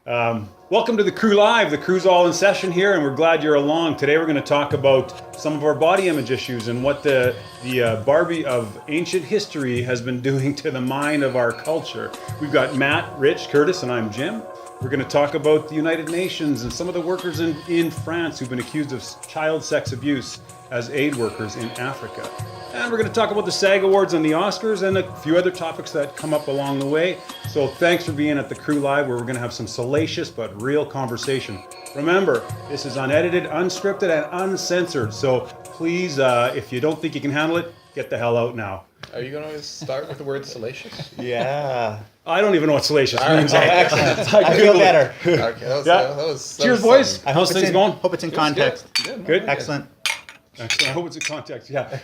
Welcome to the Crew Live. The crew's all in session here, and we're glad you're along. Today we're going to talk about some of our body image issues and what the Barbie of ancient history has been doing to the mind of our culture. We've got Matt, Rich, Curtis, and I'm Jim. We're going to talk about the United Nations and some of the workers in France who've been accused of child sex abuse as aid workers in Africa. And we're going to talk about the SAG Awards and the Oscars and a few other topics that come up along the way. So thanks for being at the Crew Live, where we're going to have some salacious but real conversation. Remember, this is unedited, unscripted, and uncensored. So please, if you don't think you can handle it, get the hell out now. Are you going to start with the word salacious? Yeah. I don't even know what salacious means. Excellent. I feel better. Okay, that was Cheers, boys. I How's things going? Hope it's in context. Good. Excellent. Excellent. I hope it's in context. Yeah.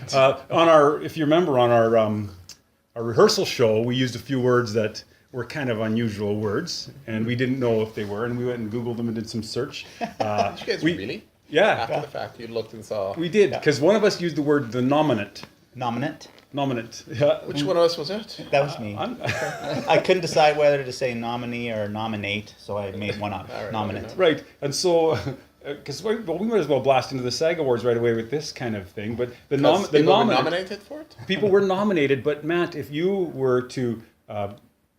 If you remember, on our rehearsal show, we used a few words that were kind of unusual words, and we didn't know if they were, and we went and Googled them and did some search. Did you guys really? Yeah. After the fact, you looked and saw. We did, because one of us used the word the nominant. Nominate. Nominant. Yeah. Which one of us was it? That was me. I couldn't decide whether to say nominee or nominate, so I made one up. Right, Nominate. Right. And so, because we might as well blast into the SAG Awards right away with this kind of thing. But the People were nominated for it? people were nominated. But Matt, if you were to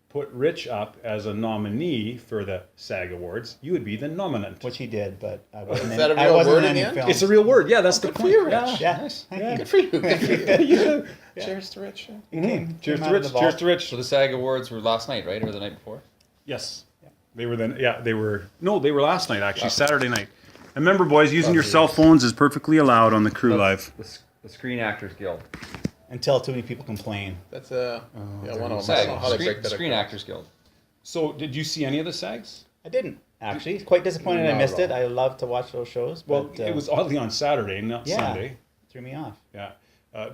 put Rich up as a nominee for the SAG Awards, you would be the nominant. Which he did, but I wasn't, Is that a I real wasn't word in in the any end? film. It's a real word. Yeah, that's the Good for point. you, Rich. Yeah. Yeah. Nice. Thank Good for you. Good for you. Yeah. Cheers to Rich. Came Cheers out to of Rich. the vault. Cheers to Rich. So the SAG Awards were last night, right, or the night before? Yes. They were then. Yeah, they were. No, they were last night actually, Saturday night. And remember, boys, using your cell phones is perfectly allowed on the Crew Live. The Screen Actors Guild. Until too many people complain. That's one of them. I don't know SAG, how they break that Screen across. Actors Guild. So, did you see any of the SAGs? I didn't, actually. Quite disappointed I Not missed at it. I love to watch those shows. Well, But, it was oddly on Saturday, not yeah. Sunday. Threw me off. Yeah,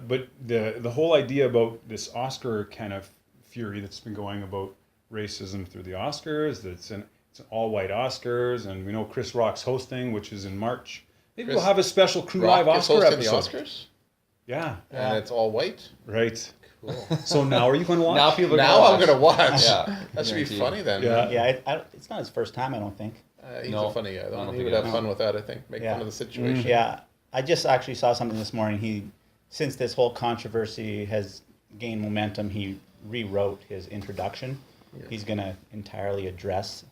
but the whole idea about this Oscar kind of fury that's been going about racism through the Oscars, it's an all-white Oscars, and we know Chris Rock's hosting, which is in March. Maybe we'll have a special Crew Live Rock is Oscar hosting episode. the Oscars? Yeah, And it's all white? right. Cool. So now, are you going to watch? Now people are Now I'm going to watch. Yeah. That should be Guaranteed. funny then. Yeah. Yeah, it's not his first time, I don't think. He's No, a funny guy, I though. don't He think would he have is. fun with that, I think. Make Yeah. fun of the situation. Yeah, I just actually saw something this morning. Since this whole controversy has gained momentum, he rewrote his introduction. Yeah. He's going to entirely address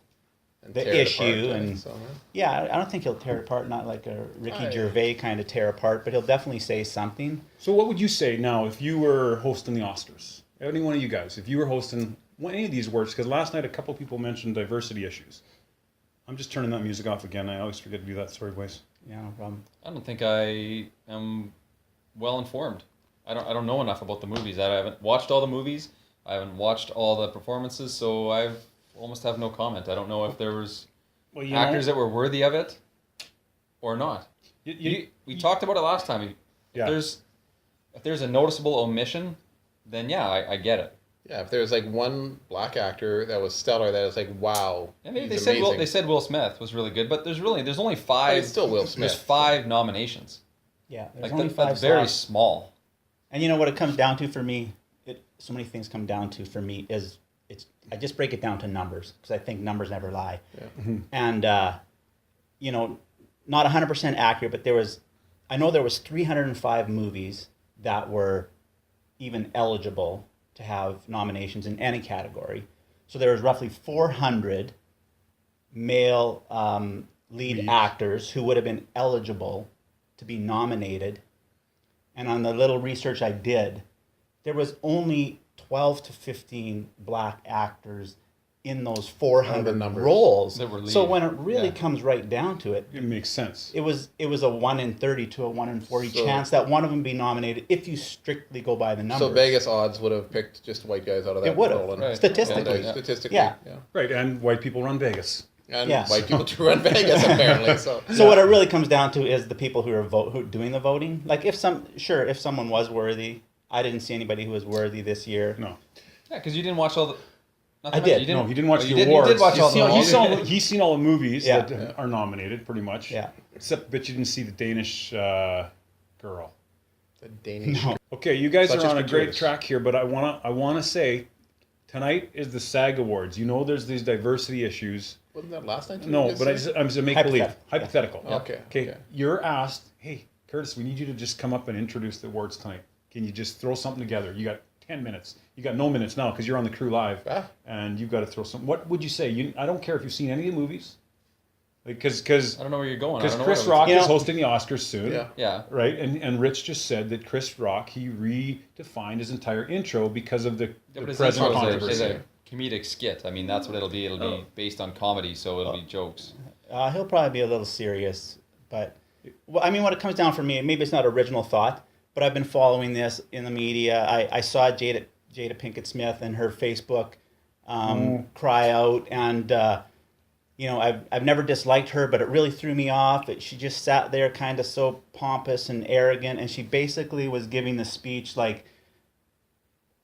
And the tear it issue apart, I and- think so, man. Yeah, I don't think he'll tear it apart, not like a Ricky Aye. Gervais kind of tear apart, but he'll definitely say something. So what would you say now if you were hosting the Oscars? Any one of you guys, if you were hosting any of these awards, because last night a couple people mentioned diversity issues. I'm just turning that music off again. I always forget to do that. Sorry, boys. Yeah, no problem. I don't think I am well informed. I don't know enough about the movies. I haven't watched all the movies. I haven't watched all the performances, so I've almost have no comment. I don't know if there was Well, actors that were worthy of it or not. We talked about it last time. Yeah. If there's a noticeable omission, then yeah, I get it. Yeah, if there's like one black actor that was stellar, that is like, wow. And they he's said amazing. they said Will Smith was really good, but there's only But five. it's still Will Smith. There's 5 nominations. Yeah, there's Like only that's five very slots. small. And you know what it comes down to for me? So many things come down to for me is I just break it down to numbers because I think numbers never lie. Yeah. And not 100% accurate, but I know there was 305 movies that were even eligible to have nominations in any category. So there was roughly 400 male lead actors who would have been eligible to be nominated. And on the little research I did, there was only 12 to 15 black actors in those 400 numbers roles. that were So lead. when it really Yeah. comes right down to it, It makes sense. it was a 1 in 30 to a 1 in 40 So- chance that one of them be nominated if you strictly go by the numbers. So Vegas odds would have picked just white guys out of that It would have, role. and- Right. statistically. Yeah. Statistically, Yeah. yeah. Right, and white people run Vegas. And Yes. white people do run Vegas, apparently. So So what it really comes down to is the people who are doing the voting. Like if someone was worthy, I didn't see anybody who was worthy this year. No, Yeah, because you didn't watch all the. I did. You didn't, no, he didn't watch oh, the you did, awards. You did watch all the He's seen all the movies Yeah. that are nominated, pretty much. Yeah. Except, but you didn't see the Danish girl. the Danish. No. Okay, you guys Such are as on a great gratuitous. track here, but I wanna say, tonight is the SAG Awards. You know, there's these diversity issues Wasn't that last night? No, but I'm just make believe. Hypothetical. Hypothetical. Okay. Okay. You're asked, hey, Curtis, we need you to just come up and introduce the awards tonight. Can you just throw something together? You got 10 minutes. You got no minutes now because you're on the crew live, and you've got to throw something. What would you say? I don't care if you've seen any of the movies, because I don't know where you're going. Because Chris Rock is hosting the Oscars soon. Yeah. Right, and Rich just said that Chris Rock, he redefined his entire intro because of the present controversy. It's a comedic skit. I mean, that's what it'll be. It'll be based on comedy, so it'll be jokes. He'll probably be a little serious, but I mean, what it comes down for me, maybe it's not original thought, but I've been following this in the media. I saw Jada Pinkett Smith and her Facebook cry out, and you know, I've never disliked her, but it really threw me off. She just sat there kind of so pompous and arrogant, and she basically was giving the speech like,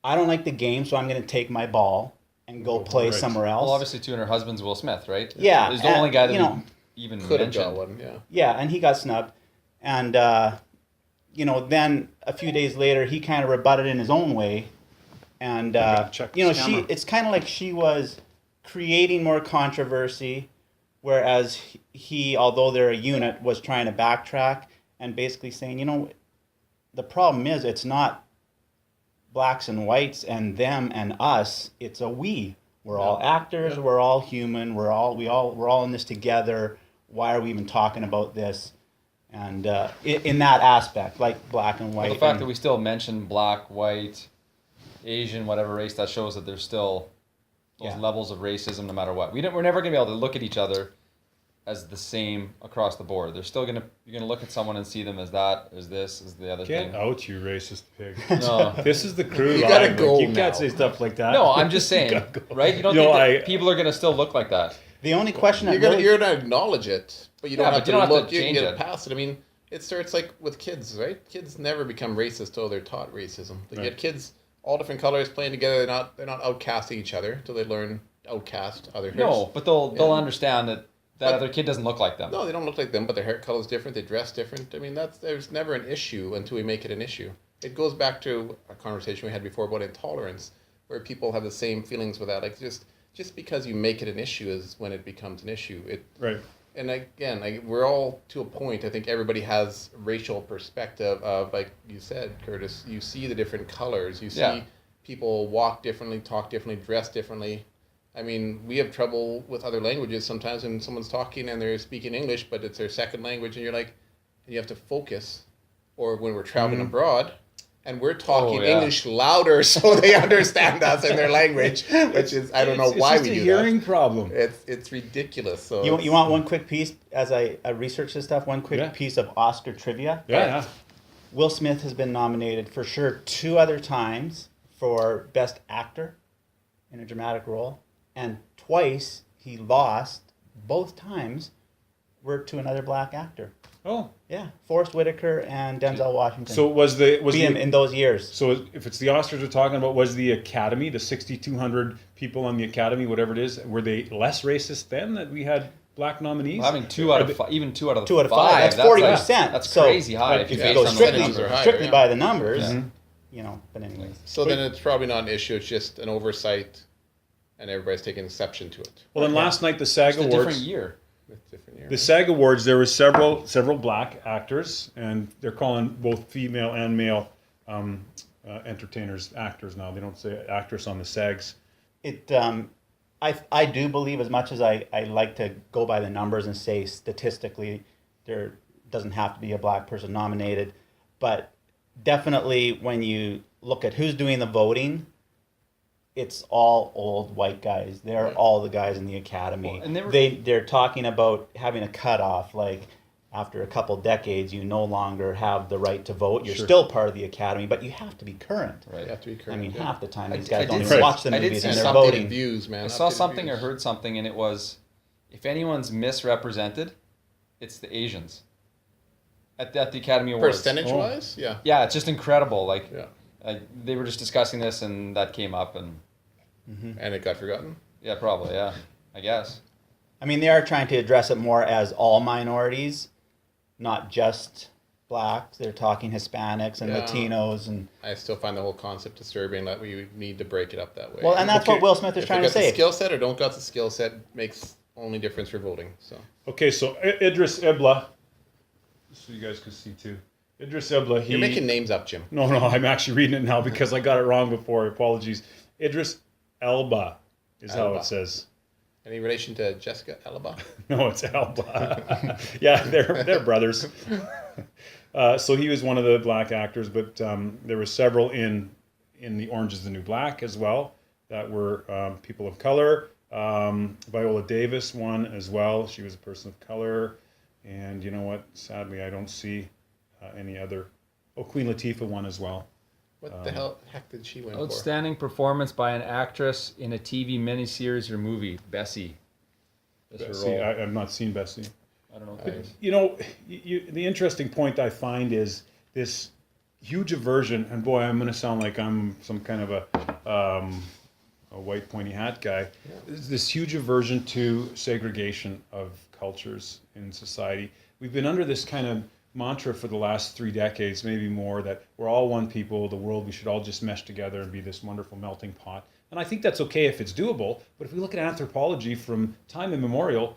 I don't like the game, so I'm going to take my ball and go play somewhere else. Well, obviously, too, and her husband's Will Smith, right? Yeah. He's the only guy that even could have mentioned. got one, yeah. Yeah, and he got snubbed. And, you know, then a few days later, he kind of rebutted in his own way. And, you know, it's kind of like she was creating more controversy, whereas he, although they're a unit, was trying to backtrack and basically saying, you know, the problem is it's not blacks and whites and them and us, it's a we. We're all actors, we're all human, we're all in this together. Why are we even talking about this? And in that aspect, like black and white. Well, the fact that we still mention black, white, Asian, whatever race, that shows that there's still those levels of racism no matter what. We're never going to be able to look at each other as the same across the board. They're still you're gonna look at someone and see them as that, as this, as the other thing. Get out, you racist pig. No. This is the crew You live. gotta go You now. can't say stuff like that. No, I'm just saying, right? You don't think that people are gonna still look like that? The only question you're gonna acknowledge it, but you don't have to look. You can change get it past it. I mean, it starts like with kids, right? Kids never become racist till they're taught racism. They get kids all different colors playing together. They're not outcasting each other till they learn outcast other. No, but they'll understand that other kid doesn't look like them. No, they don't look like them, but their hair color is different. They dress different. I mean, there's never an issue until we make it an issue. It goes back to a conversation we had before about intolerance, where people have the same feelings with that. Like just because you make it an issue is when it becomes an issue. Right. And again, we're all to a point. I think everybody has racial perspective of, like you said, Curtis. You see the different colors. You see people walk differently, talk differently, dress differently. I mean, we have trouble with other languages sometimes when someone's talking and they're speaking English, but it's their second language, and you're like, and you have to focus. Or when we're traveling abroad, and we're talking English louder so they understand us in their language, which is, I don't know why we do that. It's a hearing problem. It's ridiculous. So you want one quick piece, as I research this stuff, one quick piece of Oscar trivia? Yeah. Will Smith has been nominated for sure 2 other times for Best Actor in a dramatic role. And twice he lost, both times were to another black actor. Oh. Yeah, Forrest Whitaker and Denzel Washington. So was the in those years. So if it's the Oscars we're talking about, was the Academy, the 6,200 people on the Academy, whatever it is, were they less racist then that we had black nominees? Well, having 2 out of 5, even 2 out of 2 out of 5. That's 40%. That's crazy high. If you the go percentages are higher, strictly by the numbers, you know. But anyways. So then it's probably not an issue. It's just an oversight, and everybody's taking exception to it. Well, then last night the SAG It's a Awards. different year. The SAG Awards, there were several black actors, and they're calling both female and male entertainers actors now. They don't say actress on the SAGs. I do believe, as much as I like to go by the numbers and say statistically there doesn't have to be a black person nominated, but definitely when you look at who's doing the voting, it's all old white guys. They're all the guys in the Academy. Well, and they're talking about having a cutoff, like after a couple decades, you no longer have the right to vote. You're still part of the Academy, but you have to be current. Right. You have to be current. I mean, half the time these I guys don't did even see- watch the I did movies see and they're updated voting. views, man. I saw Updated something views. or heard something, and it was, if anyone's misrepresented, it's the Asians at the Academy Awards. Percentage-wise, yeah. Yeah, it's just incredible. Like, Yeah. they were just discussing this, and that came up, and And it got forgotten. yeah, probably, yeah, I guess. I mean, they are trying to address it more as all minorities, not just blacks. They're talking Hispanics and Latinos and. I still find the whole concept disturbing that we need to break it up that way. Well, and that's what Will Smith is if trying they to got say. the skill set or don't got the skill set makes only difference for voting. So Okay, so Idris Ibla, so you guys can see too. Idris Ibla, you're making names up, Jim. No, I'm actually reading it now because I got it wrong before. Apologies. Idris Elba is how Elba. it says. Any relation to Jessica Alba? No, it's Elba. Yeah, they're brothers. So he was one of the black actors, but there were several in The Orange is the New Black as well that were people of color. Viola Davis won as well. She was a person of color. And you know what? Sadly, I don't see any other. Oh, Queen Latifah won as well. What the heck did she win for? Outstanding performance by an actress in a TV miniseries or movie. Bessie. That's her Bessie, role. I've not seen Bessie. I don't know. What that is. You know, the interesting point I find is this huge aversion, and boy, I'm going to sound like I'm some kind of a white pointy hat guy. Yeah. This huge aversion to segregation of cultures in society. We've been under this kind of mantra for the last 3 decades, maybe more, that we're all one people, the world, we should all just mesh together and be this wonderful melting pot. And I think that's okay if it's doable, but if we look at anthropology from time immemorial,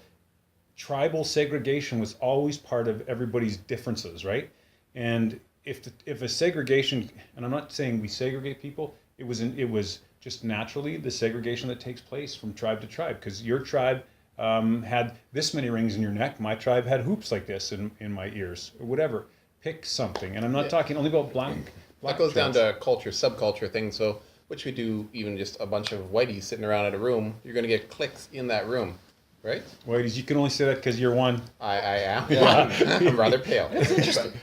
tribal segregation was always part of everybody's differences, right? And if a segregation, and I'm not saying we segregate people, it was just naturally the segregation that takes place from tribe to tribe, because your tribe had this many rings in your neck, my tribe had hoops like this in my ears, or whatever. Pick something, and I'm not talking only about black That goes down tribes. to culture, subculture things. So, which we do even just a bunch of whiteys sitting around in a room, you're going to get cliques in that room, right? Whiteys, you can only say that because you're one. I am. I'm rather pale.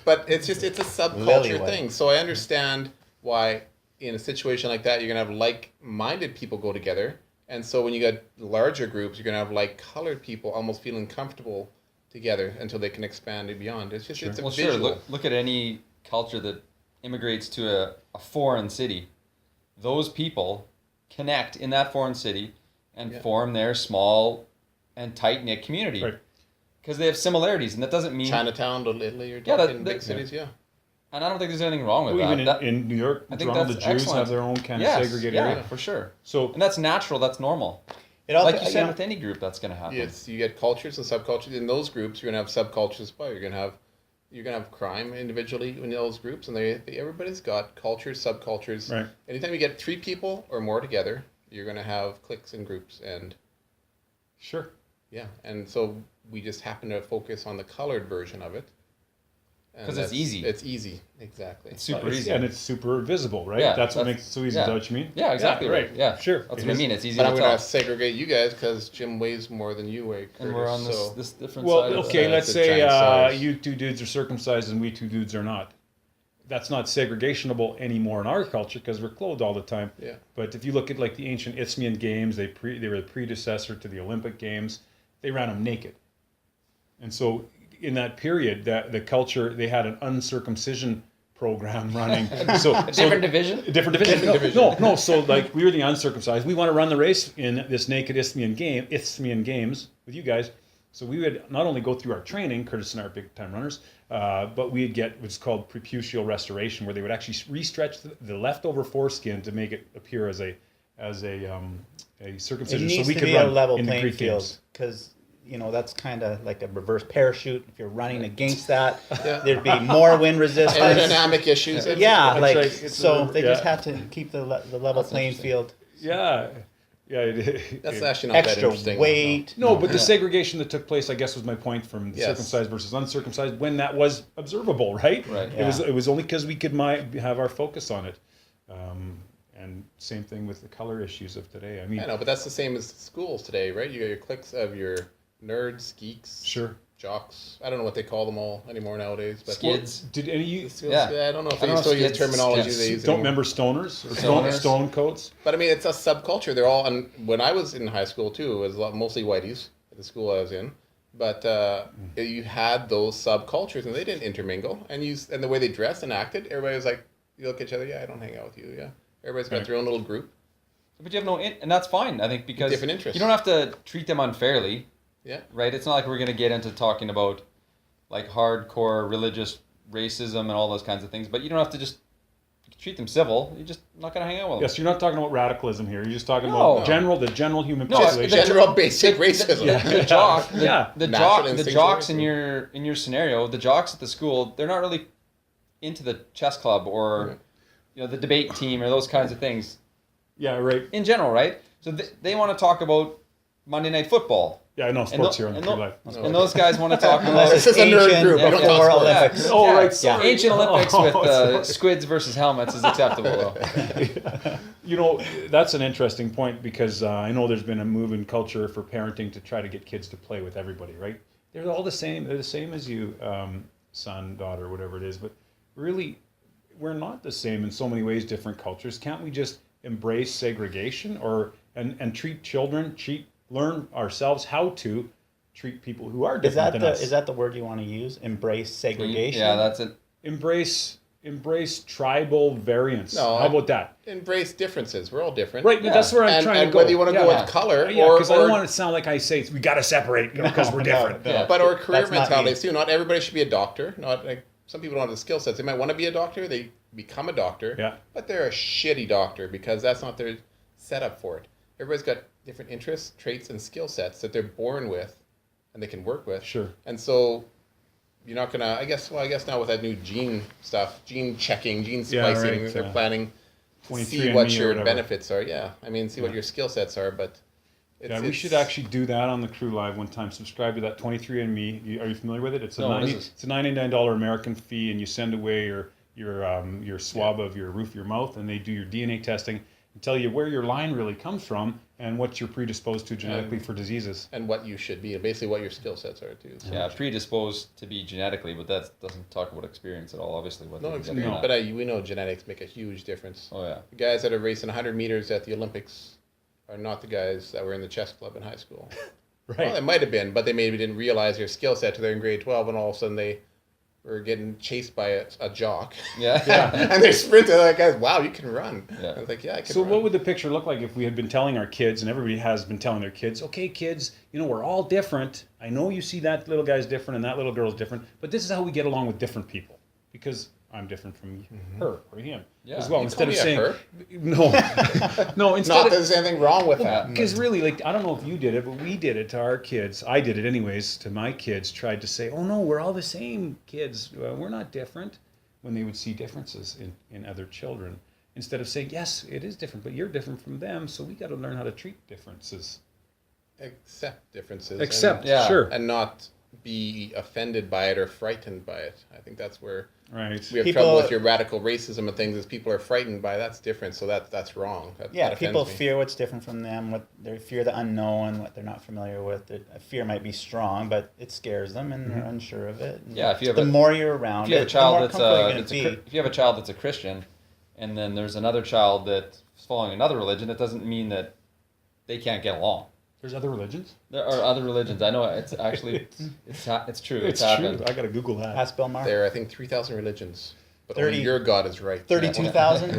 But it's a Lily subculture white. thing. So I understand why in a situation like that, you're going to have like-minded people go together. And so when you get larger groups, you're going to have like-colored people almost feeling comfortable together until they can expand and beyond. It's just, it's a Well, visual. sure. Look at any culture that immigrates to a foreign city. Those people connect in that foreign city and form their small and tight-knit community. Right. Because they have similarities, and that doesn't mean... Chinatown, Little Italy, you're Yeah, talking that- big cities, yeah. And I don't think there's anything wrong with Well, that. even in New York, I think Toronto, the that's Jews excellent. have their own kind Yes, of segregated yeah, area. for sure. So And that's natural, that's normal. It also, Like you said, with any group, that's going to happen. Yes, you get cultures and subcultures. In those groups, you're gonna have subcultures as well. You're gonna have crime individually in those groups, and everybody's got cultures, subcultures. Right. Anytime you get 3 people or more together, you're gonna have cliques and groups, and sure. yeah, and so we just happen to focus on the colored version of it. And 'Cause it's that's- easy. It's easy, exactly. It's super It's- easy. and it's super visible, right? Yeah, that's what that's- makes it so easy. yeah. Is that what you mean? Yeah, exactly right. Yeah, sure. That's It what I is. mean. It's easy But to I'm tell. gonna segregate you guys because Jim weighs more than you weigh, Curtis. And we're on so this different Well, side of okay, the... let's It's a say giant size. you 2 dudes are circumcised and we 2 dudes are not. That's not segregationable anymore in our culture because we're clothed all the time. Yeah. But if you look at like the ancient Isthmian games, they were the predecessor to the Olympic games. They ran them naked, and so in that period, the culture, they had an uncircumcision program running. So different division? Different division. No. So like we were the uncircumcised. We want to run the race in this naked Isthmian games with you guys. So we would not only go through our training, Curtis and I are big time runners, but we'd get what's called preputial restoration, where they would actually restretch the leftover foreskin to make it appear as a it circumcision. needs So we to could be a run level in the playing Greek field games. because that's kind of like a reverse parachute. If you're running against that, Yeah. there'd be more wind resistance. aerodynamic issues. Yeah, That's like right. It's so a- they just yeah. had to keep the level That's playing interesting. field. Yeah. That's actually not that Extra interesting. weight. No, but the segregation that took place, I guess, was my point from the Yes. circumcised versus uncircumcised when that was observable, right? Right. It was only because we could have our focus on it, and same thing with the color issues of today. I mean, I know, but that's the same as schools today, right? You got your cliques of your nerds, geeks, sure. jocks. I don't know what they call them all anymore nowadays. But Skids. Did any of you Yeah. I don't know if I they don't know still if use skids- terminology skids they use don't anymore. remember stoners or Stoners. stone coats? But I mean, it's a subculture. They're all, and when I was in high school too, it was mostly whiteys at the school I was in. But you had those subcultures, and they didn't intermingle. And the way they dressed and acted, everybody was like, you look at each other, yeah, I don't hang out with you, yeah. Everybody's got Right. their own little group. But you have and that's fine, I think, because Different interests. you don't have to treat them unfairly, Yeah. right? It's not like we're going to get into talking about like hardcore religious racism and all those kinds of things, but you don't have to just treat them civil. You're just not going to hang out with them. Yes, you're not talking about radicalism here. You're just talking No. about the general human No, population. General basic racism. The jock, Yeah. the Natural jocks instinctual in your scenario, the jocks at the school, they're not really into the chess club or the debate team or those kinds of things Yeah, right. in general, right? So they want to talk about Monday Night Football. Yeah, I know sports here on the True Life. And those guys want to talk about Unless it's This is a nerd ancient group. We don't talk before sports. Olympics. Oh, Yeah. right. Sorry. Ancient Olympics Oh, with sorry. squids versus helmets is acceptable, though. That's an interesting point because I know there's been a move in culture for parenting to try to get kids to play with everybody, right? They're all the same. They're the same as you, son, daughter, whatever it is. But really, we're not the same in so many ways, different cultures. Can't we just embrace segregation and treat children, learn ourselves how to treat people who are different than us? Is that the word you want to use? Embrace segregation? Yeah, that's it. Embrace tribal variance. No, How about that? Embrace differences. We're all different. Right, but that's where I'm and, trying and to go. whether you want to go Yeah. with color Yeah, or because I don't want it to sound like I say we got to separate because we're different. no. Yeah. but or career That's not mentalities me. too. Not everybody should be a doctor. Not like some people don't have the skill sets. They might want to be a doctor. They become a doctor. Yeah. But they're a shitty doctor because that's not their setup for it. Everybody's got different interests, traits, and skill sets that they're born with, and they can work with. Sure. And so you're not gonna. I guess now with that new gene stuff, gene checking, gene Yeah, splicing, right, they're planning. 23andMe See what or your whatever. benefits are. Yeah. I mean, see what your skill sets are, but. We should actually do that on the Crew Live one time. Subscribe to that 23andMe. Are you familiar with it? It's a No, what is this? it's a $99 American fee, and you send away your swab of your roof of your mouth, and they do your DNA testing and tell you where your line really comes from and what you're predisposed to genetically for diseases. And what you should be, and basically what your skill sets are too. So. Yeah, predisposed to be genetically, but that doesn't talk about experience at all, obviously. What No they- experience, No. but we know genetics make a huge difference. Oh, yeah. The guys that are racing 100 meters at the Olympics are not the guys that were in the chess club in high school. Right. Well, they might have been, but they maybe didn't realize their skill set till they're in grade 12, and all of a sudden they were getting chased by a jock. Yeah. And they're sprinting like, guys, wow, you can run. Yeah. I was like, yeah, I can So run. what would the picture look like if we had been telling our kids, and everybody has been telling their kids, okay, kids, we're all different. I know you see that little guy's different and that little girl's different, but this is how we get along with different people because I'm different from her or him Yeah. as well. You Instead call of me a saying her? no, instead Not that of there's anything wrong with that. because really, like, I don't know if you did it, but we did it to our kids. I did it anyways to my kids. Tried to say, "Oh no, we're all the same kids. We're not different." When they would see differences in other children, instead of saying, "Yes, it is different, but you're different from them, so we got to learn how to treat differences." Accept differences. Accept, Yeah. sure, And not be offended by it or frightened by it. I think that's where right. we have People- trouble with your radical racism and things. Is people are frightened by that's different, so that's wrong. That offends People me. fear what's different from them, what they fear the unknown, what they're not familiar with. Fear might be strong, but it scares them, and they're unsure of it. And Yeah, if you have the a- more you're around, If you have a it, child the more that's comfortable you're that's gonna be. if you have a child that's a Christian, and then there's another child that's following another religion, that doesn't mean that they can't get along. There's other religions. There are other religions. I know it's actually it's true. It's happened. I got to Google that. Ask Bill Maher. There are, I think, 3,000 religions, but 30 only your God is right. 32,000.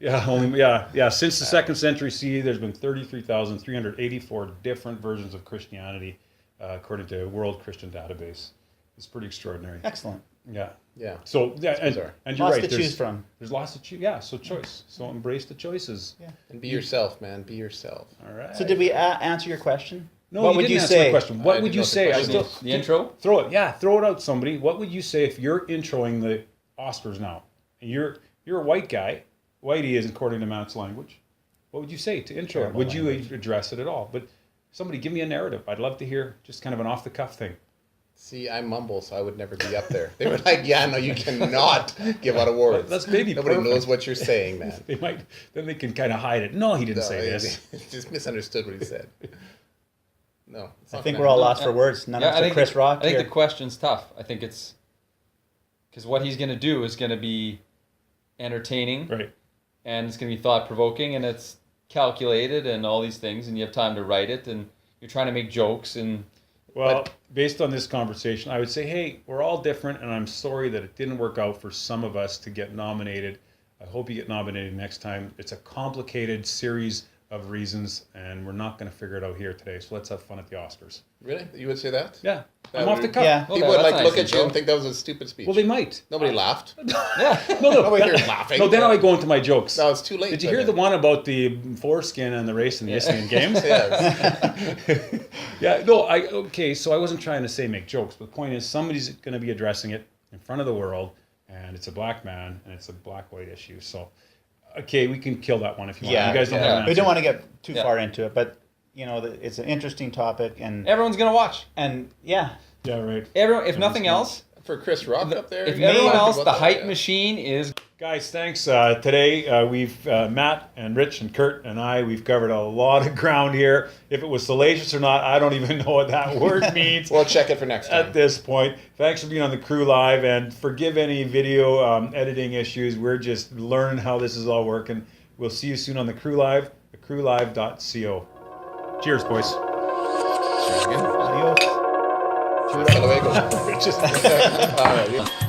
Yeah. Since the second century CE, there's been 33,384 different versions of Christianity, according to World Christian Database. It's pretty extraordinary. Excellent. Yeah. Yeah. So yeah, bizarre. and you're Lots right. to choose from. There's lots to choose. Yeah. So choice. So embrace the choices. Yeah. And be yourself, man. Be yourself. All right. So did we answer your question? No, what you would didn't you answer say? the question. I What didn't would know you what the say? question was. The intro. Throw it. Yeah. Throw it out, somebody. What would you say if you're introing the Oscars now? And you're a white guy. Whitey is according to Matt's language. What would you say to intro it? Terrible Would you language. address it at all? But somebody give me a narrative. I'd love to hear just kind of an off the cuff thing. See, I mumble, so I would never be up there. They were like, yeah, no, you cannot give out awards. That's maybe Nobody perfect. knows what you're saying, man. They might. Then they can kind of hide it. No, he didn't No, say this. Just misunderstood what he said. No. It's I not think gonna we're all happen. lost for words. None of us I are think Chris Rock I think here. the question's tough. I think it's because what he's going to do is going to be entertaining, Right. and it's going to be thought provoking, and it's calculated, and all these things, and you have time to write it, and you're trying to make jokes, and Well, based on this conversation, I would say, hey, we're all different, and I'm sorry that it didn't work out for some of us to get nominated. I hope you get nominated next time. It's a complicated series of reasons, and we're not going to figure it out here today. So let's have fun at the Oscars. Really? You would say that? Yeah, That I'm off the would- cuff. Yeah. People would that's like nice look and at you and so. think that was a stupid speech. Well, they might. Nobody laughed. Yeah. No, Nobody here is laughing. No, then I go into my jokes. No, it's too late. Did you by hear the then. one about the foreskin and the race in the Isthmian Games? Yes. Yeah, no, okay, so I wasn't trying to say make jokes, but the point is somebody's going to be addressing it in front of the world, and it's a black man, and it's a black-white issue. So, okay, we can kill that one if you want. Yeah, You guys don't have an we answer. don't want to get too Yeah. far into it, but you know, it's an interesting topic, and Everyone's gonna watch. yeah, Yeah, right. Everyone, if nothing else, For Chris Rock up there. if you everyone talked else, about the that, hype yeah. machine is. Guys, thanks. Today, we've, Matt and Rich and Kurt and I, we've covered a lot of ground here. If it was salacious or not, I don't even know what that word means. We'll check it for next time. At this point, thanks for being on the Crew Live, and forgive any video editing issues. We're just learning how this is all working. We'll see you soon on the Crew Live, thecrewlive.co. Cheers, boys. Sure, again. adios. Hasta luego. Just- All right.